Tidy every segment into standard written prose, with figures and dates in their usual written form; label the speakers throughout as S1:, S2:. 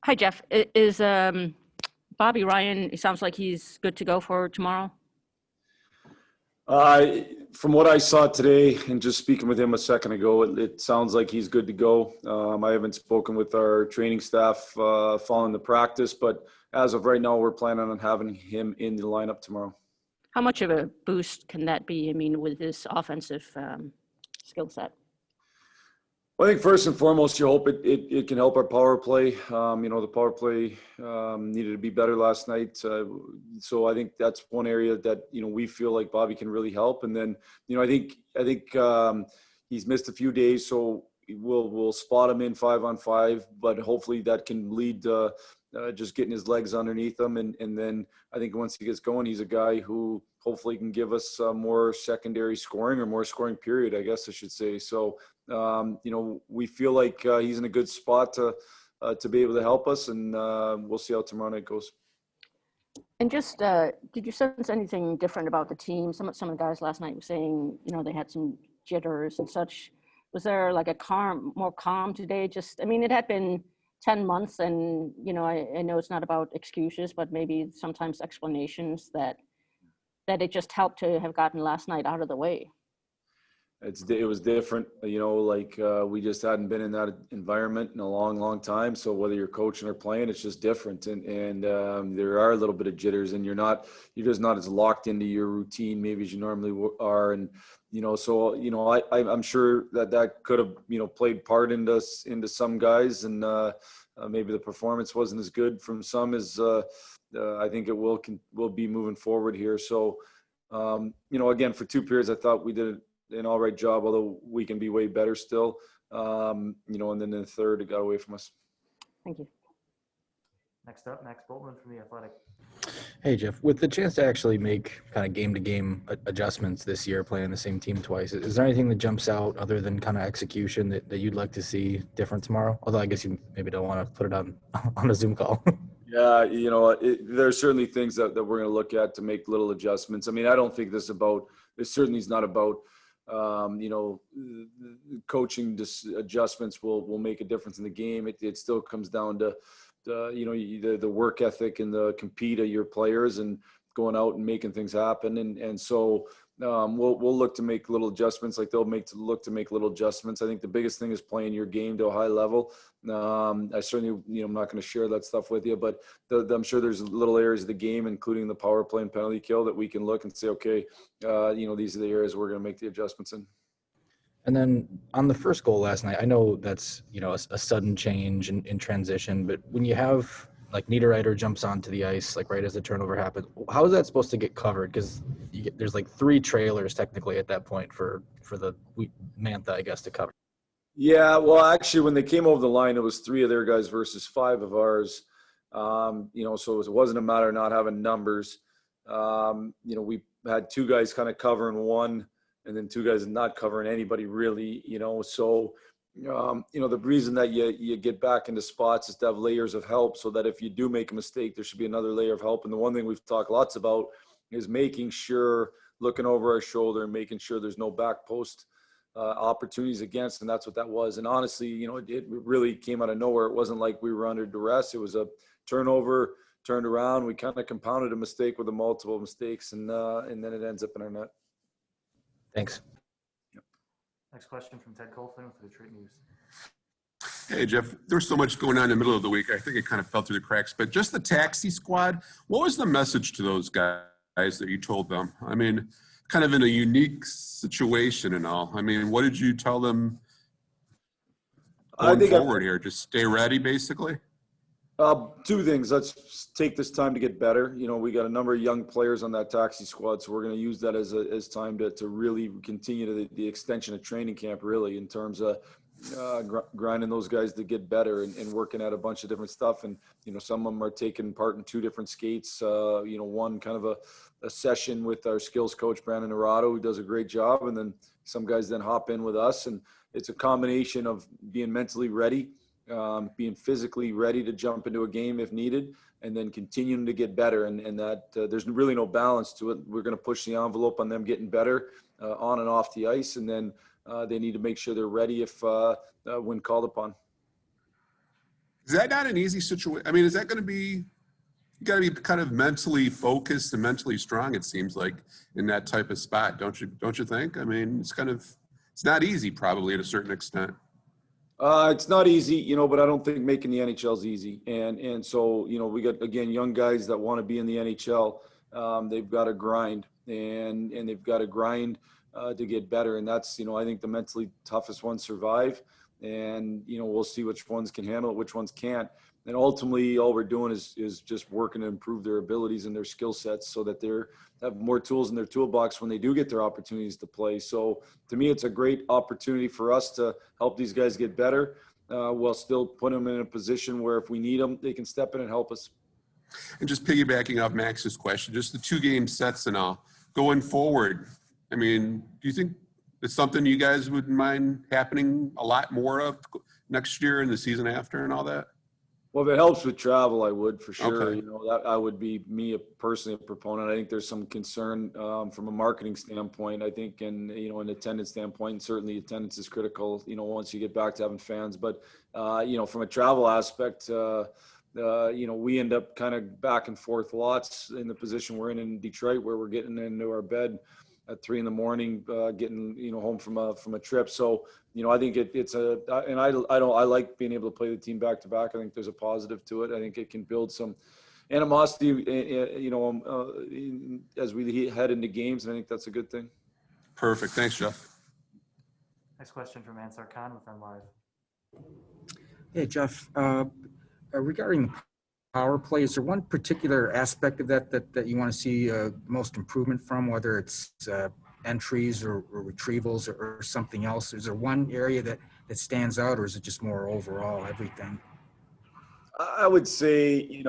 S1: Hi, Jeff. Is Bobby Ryan, it sounds like he's good to go for tomorrow?
S2: From what I saw today and just speaking with him a second ago, it sounds like he's good to go. I haven't spoken with our training staff following the practice, but as of right now, we're planning on having him in the lineup tomorrow.
S1: How much of a boost can that be, I mean, with his offensive skill set?
S2: Well, I think first and foremost, you hope it can help our power play. The power play needed to be better last night. So I think that's one area that, we feel like Bobby can really help. And then, I think he's missed a few days, so we'll spot him in 5-on-5, but hopefully that can lead to just getting his legs underneath him. And then I think once he gets going, he's a guy who hopefully can give us more secondary scoring or more scoring period, I guess I should say. So, we feel like he's in a good spot to be able to help us, and we'll see how tomorrow night goes.
S1: And just, did you sense anything different about the team? Some of the guys last night were saying, they had some jitters and such. Was there like more calm today? Just, I mean, it had been 10 months and, I know it's not about excuses, but maybe sometimes explanations that it just helped to have gotten last night out of the way.
S2: It was different, we just hadn't been in that environment in a long, long time. So whether you're coaching or playing, it's just different. And there are a little bit of jitters, and you're just not as locked into your routine maybe as you normally are. And, I'm sure that could have, played part into some guys, and maybe the performance wasn't as good from some as I think it will be moving forward here. So, again, for 2 periods, I thought we did an all right job, although we can be way better still. And then in the third, it got away from us.
S1: Thank you.
S3: Next up, Max Boltman from The Athletic.
S4: Hey, Jeff, with the chance to actually make kind of game-to-game adjustments this year, playing the same team twice, is there anything that jumps out other than kind of execution that you'd like to see different tomorrow? Although I guess you maybe don't want to put it on a Zoom call.
S2: Yeah, there's certainly things that we're going to look at to make little adjustments. I mean, I don't think this certainly is not about, coaching adjustments will make a difference in the game. It still comes down to, the work ethic and the compete of your players and going out and making things happen. And so we'll look to make little adjustments, like they'll look to make little adjustments. I think the biggest thing is playing your game to a high level. I certainly, I'm not going to share that stuff with you, but I'm sure there's little areas of the game, including the power play and penalty kill, that we can look and say, okay, these are the areas we're going to make the adjustments in.
S4: And then on the first goal last night, I know that's, a sudden change in transition, but when you have like Niederreiter jumps onto the ice, like right as the turnover happens, how is that supposed to get covered? Because there's like 3 trailers technically at that point for the Mantha, I guess, to cover.
S2: Yeah, well, actually, when they came over the line, it was 3 of their guys versus 5 of ours. So it wasn't a matter of not having numbers. We had 2 guys kind of covering one, and then 2 guys not covering anybody really, so, the reason that you get back into spots is to have layers of help, so that if you do make a mistake, there should be another layer of help. And the one thing we've talked lots about is making sure, looking over our shoulder and making sure there's no back post opportunities against, and that's what that was. And honestly, it really came out of nowhere. It wasn't like we were under duress. It was a turnover, turned around. We kind of compounded a mistake with the multiple mistakes, and then it ends up in our net.
S4: Thanks.
S2: Yep.
S3: Next question from Ted Colfin with the Detroit News.
S5: Hey, Jeff, there's so much going on in the middle of the week. I think it kind of fell through the cracks, but just the taxi squad, what was the message to those guys that you told them? I mean, kind of in a unique situation and all. I mean, what did you tell them going forward here? Just stay ready, basically?
S2: 2 things. Let's take this time to get better. We got a number of young players on that taxi squad, so we're going to use that as time to really continue the extension of training camp, really, in terms of grinding those guys to get better and working at a bunch of different stuff. And, some of them are taking part in 2 different skates. One kind of a session with our skills coach, Brandon Arado, who does a great job. And then some guys then hop in with us. And it's a combination of being mentally ready, being physically ready to jump into a game if needed, and then continuing to get better. And that there's really no balance to it. We're going to push the envelope on them getting better on and off the ice. And then they need to make sure they're ready when called upon.
S5: Is that not an easy situation? I mean, is that going to be, you got to be kind of mentally focused and mentally strong, it seems like, in that type of spot, don't you think? I mean, it's not easy probably at a certain extent.
S2: It's not easy, but I don't think making the NHL is easy. And so, we got, again, young guys that want to be in the NHL. They've got to grind and they've got to grind to get better. And that's, I think the mentally toughest ones survive. And, we'll see which ones can handle it, which ones can't. And ultimately, all we're doing is just working to improve their abilities and their skill sets so that they're have more tools in their toolbox when they do get their opportunities to play. So to me, it's a great opportunity for us to help these guys get better while still put them in a position where if we need them, they can step in and help us.
S5: And just piggybacking off Max's question, just the 2-game sets and all going forward. I mean, do you think it's something you guys would mind happening a lot more of next year and the season after and all that?
S2: Well, if it helps with travel, I would for sure.
S5: Okay.
S2: That I would be personally a proponent. I think there's some concern from a marketing standpoint. I think, and an attendance standpoint, and certainly attendance is critical. Once you get back to having fans, but from a travel aspect, we end up kind of back and forth lots in the position we're in Detroit, where we're getting into our bed at 3 a.m, getting home from a trip. So I think I like being able to play the team back to back. I think there's a positive to it. I think it can build some animosity, as we head into games, and I think that's a good thing.
S5: Perfect. Thanks, Jeff.
S3: Next question from Ansar Khan with MLive.
S6: Hey, Jeff. Regarding power play, is there one particular aspect of that you want to see most improvement from, whether it's entries or retrievals or something else? Is there one area that stands out, or is it just more overall everything?
S2: I would say,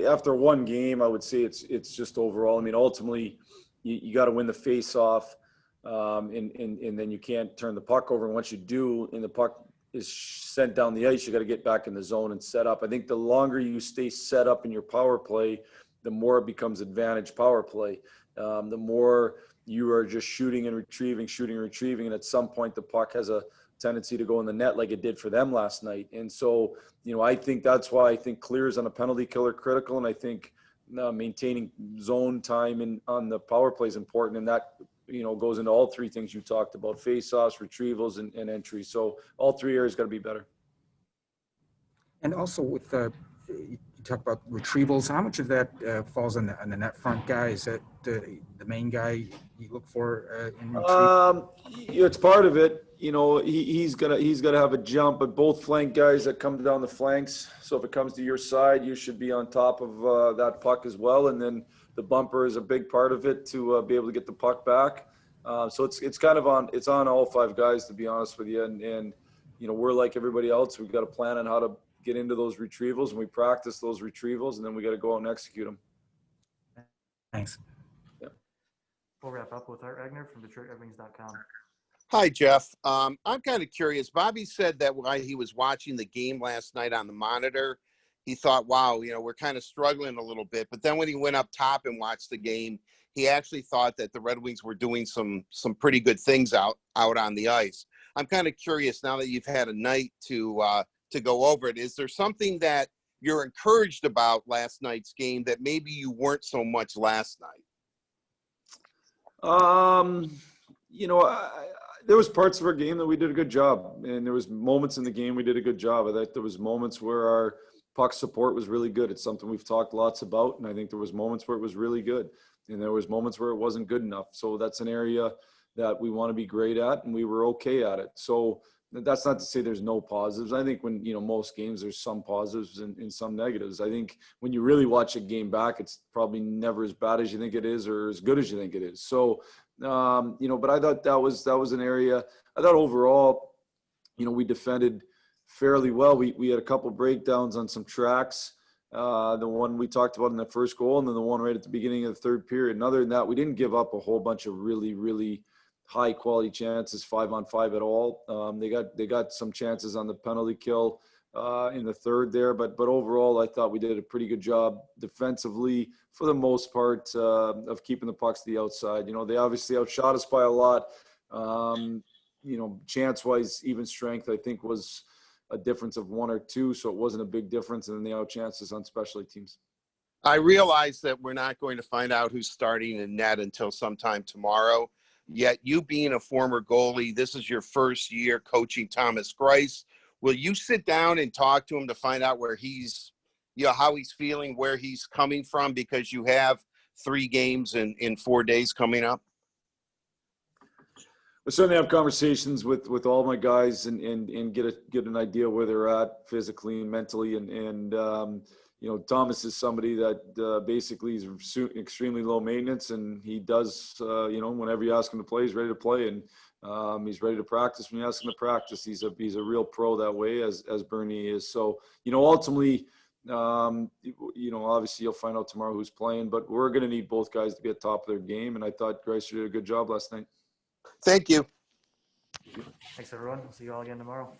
S2: after one game, I would say it's just overall. I mean, ultimately, you got to win the face-off, and then you can't turn the puck over. And once you do, and the puck is sent down the ice, you got to get back in the zone and set up. I think the longer you stay set up in your power play, the more it becomes advantage power play. The more you are just shooting and retrieving, and at some point the puck has a tendency to go in the net like it did for them last night. And so, I think that's why I think clears on a penalty kill are critical, and I think maintaining zone time on the power play is important, and that goes into all three things you talked about: face-offs, retrievals, and entries. So all three areas got to be better.
S6: And also with you talk about retrievals, how much of that falls on the net front guy? Is that the main guy you look for in retrieval?
S2: It's part of it. He's gotta have a jump, but both flank guys that come down the flanks. So if it comes to your side, you should be on top of that puck as well. And then the bumper is a big part of it to be able to get the puck back. So it's kind of on all 5 guys, to be honest with you. And we're like everybody else. We've got a plan on how to get into those retrievals, and we practice those retrievals, and then we got to go out and execute them.
S6: Thanks.
S2: Yep.
S3: We'll wrap up with Art Ragnar from DetroitRedWings.com.
S7: Hi, Jeff. I'm kind of curious. Bobby said that while he was watching the game last night on the monitor, he thought, wow, we're kind of struggling a little bit. But then when he went up top and watched the game, he actually thought that the Red Wings were doing some pretty good things out on the ice. I'm kind of curious, now that you've had a night to go over it, is there something that you're encouraged about last night's game that maybe you weren't so much last night?
S2: There was parts of our game that we did a good job, and there was moments in the game we did a good job. I think there was moments where our puck support was really good. It's something we've talked lots about, and I think there was moments where it was really good, and there was moments where it wasn't good enough. So that's an area that we want to be great at, and we were okay at it. So that's not to say there's no positives. I think when, most games, there's some positives and some negatives. I think when you really watch a game back, it's probably never as bad as you think it is or as good as you think it is. So, but I thought that was an area. I thought overall, we defended fairly well. We had a couple breakdowns on some tracks. The one we talked about in the first goal, and then the one right at the beginning of the third period. And other than that, we didn't give up a whole bunch of really, really high quality chances 5-on-5 at all. They got some chances on the penalty kill in the third there, but overall I thought we did a pretty good job defensively for the most part of keeping the pucks to the outside. They obviously outshot us by a lot. Chance wise, even strength I think was a difference of 1 or 2, so it wasn't a big difference, and then they outchanced us on specialty teams.
S7: I realize that we're not going to find out who's starting in net until sometime tomorrow. Yet you being a former goalie, this is your first year coaching Thomas Grice. Will you sit down and talk to him to find out where he's, how he's feeling, where he's coming from, because you have 3 games in 4 days coming up?
S2: I certainly have conversations with all my guys and get an idea where they're at physically and mentally. And Thomas is somebody that basically is extremely low maintenance, and he does, whenever you ask him to play, he's ready to play, and he's ready to practice when you ask him to practice. He's a real pro that way, as Bernie is. So, ultimately, obviously you'll find out tomorrow who's playing, but we're going to need both guys to be at top of their game. And I thought Grice did a good job last night.
S7: Thank you.
S3: Thanks, everyone. We'll see you all again tomorrow.